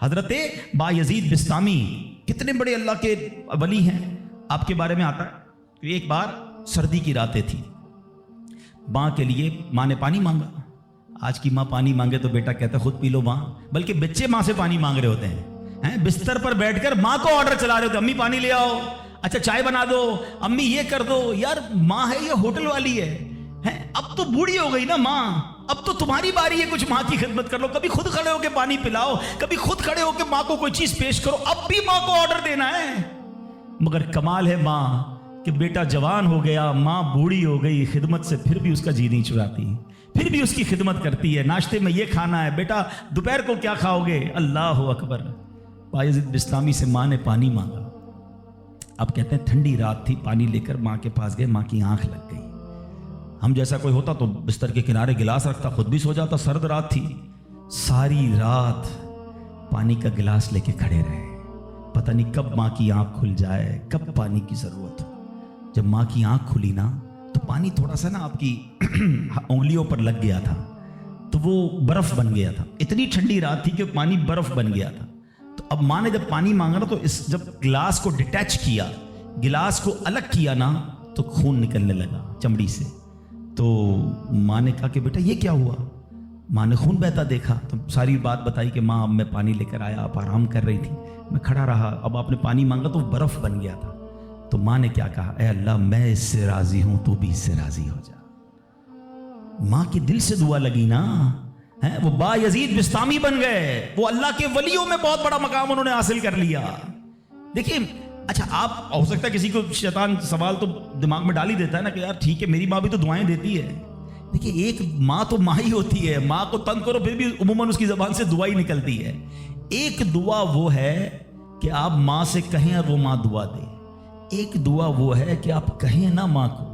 حضرت بایزید بسطامی کتنے بڑے اللہ کے ولی ہیں، آپ کے بارے میں آتا ہے کہ ایک بار سردی کی راتیں تھیں، ماں کے لیے ماں نے پانی مانگا۔ آج کی ماں پانی مانگے تو بیٹا کہتا ہے خود پی لو ماں، بلکہ بچے ماں سے پانی مانگ رہے ہوتے ہیں، بستر پر بیٹھ کر ماں کو آرڈر چلا رہے ہوتے ہیں، امی پانی لے آؤ، اچھا چائے بنا دو، امی یہ کر دو۔ یار ماں ہے یہ ہوٹل والی ہے، اب تو بوڑھی ہو گئی نا ماں، اب تو تمہاری باری ہے کچھ ماں کی خدمت کر لو، کبھی خود کھڑے ہو کے پانی پلاؤ، کبھی خود کھڑے ہو کے ماں کو کوئی چیز پیش کرو، اب بھی ماں کو آرڈر دینا ہے۔ مگر کمال ہے ماں کہ بیٹا جوان ہو گیا، ماں بوڑھی ہو گئی، خدمت سے پھر بھی اس کا جی نہیں چراتی، پھر بھی اس کی خدمت کرتی ہے۔ ناشتے میں یہ کھانا ہے بیٹا، دوپہر کو کیا کھاؤ گے؟ اللہ اکبر۔ بایزید بسطامی سے ماں نے پانی مانگا۔ اب کہتے ہیں ٹھنڈی رات تھی، پانی لے کر ماں کے پاس گئے، ماں کی آنکھ لگ گئی۔ ہم جیسا کوئی ہوتا تو بستر کے کنارے گلاس رکھتا، خود بھی سو جاتا، سرد رات تھی۔ ساری رات پانی کا گلاس لے کے کھڑے رہے، پتہ نہیں کب ماں کی آنکھ کھل جائے، کب پانی کی ضرورت ہو۔ جب ماں کی آنکھ کھلی نا تو پانی تھوڑا سا نا آپ کی انگلیوں پر لگ گیا تھا، تو وہ برف بن گیا تھا۔ اتنی ٹھنڈی رات تھی کہ پانی برف بن گیا تھا۔ تو اب ماں نے جب پانی مانگا نا تو جب گلاس کو ڈیٹیچ کیا، گلاس کو الگ کیا نا، تو خون نکلنے لگا چمڑی سے۔ تو ماں نے کہا کہ بیٹا یہ کیا ہوا؟ ماں نے خون بہتا دیکھا تو ساری بات بتائی کہ ماں اب میں پانی لے کر آیا، آپ آرام کر رہی تھی، میں کھڑا رہا، اب آپ نے پانی مانگا تو برف بن گیا تھا۔ تو ماں نے کیا کہا؟ اے اللہ میں اس سے راضی ہوں، تو بھی اس سے راضی ہو جا۔ ماں کی دل سے دعا لگی نا، وہ بایزید بسطامی بن گئے، وہ اللہ کے ولیوں میں بہت بڑا مقام انہوں نے حاصل کر لیا۔ دیکھیں اچھا، آپ ہو سکتا ہے کسی کو شیطان سوال تو دماغ میں ڈال ہی دیتا ہے نا کہ یار ٹھیک ہے میری ماں بھی تو دعائیں دیتی ہے۔ دیکھیں ایک ماں تو ماں ہی ہوتی ہے، ماں کو تنگ کرو پھر بھی عموماً اس کی زبان سے دعا ہی نکلتی ہے۔ ایک دعا وہ ہے کہ آپ ماں سے کہیں اور وہ ماں دعا دے، ایک دعا وہ ہے کہ آپ کہیں نا ماں کو،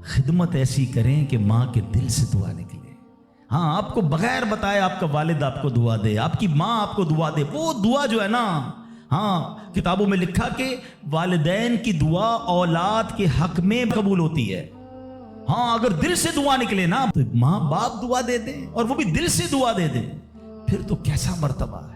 خدمت ایسی کریں کہ ماں کے دل سے دعا نکلے۔ ہاں آپ کو بغیر بتائے آپ کا والد آپ کو دعا دے، آپ کی ماں آپ کو دعا دے، وہ دعا جو ہے نا، ہاں کتابوں میں لکھا کہ والدین کی دعا اولاد کے حق میں قبول ہوتی ہے۔ ہاں اگر دل سے دعا نکلے نا تو ماں باپ دعا دے دیں اور وہ بھی دل سے دعا دے دیں، پھر تو کیسا مرتبہ ہے۔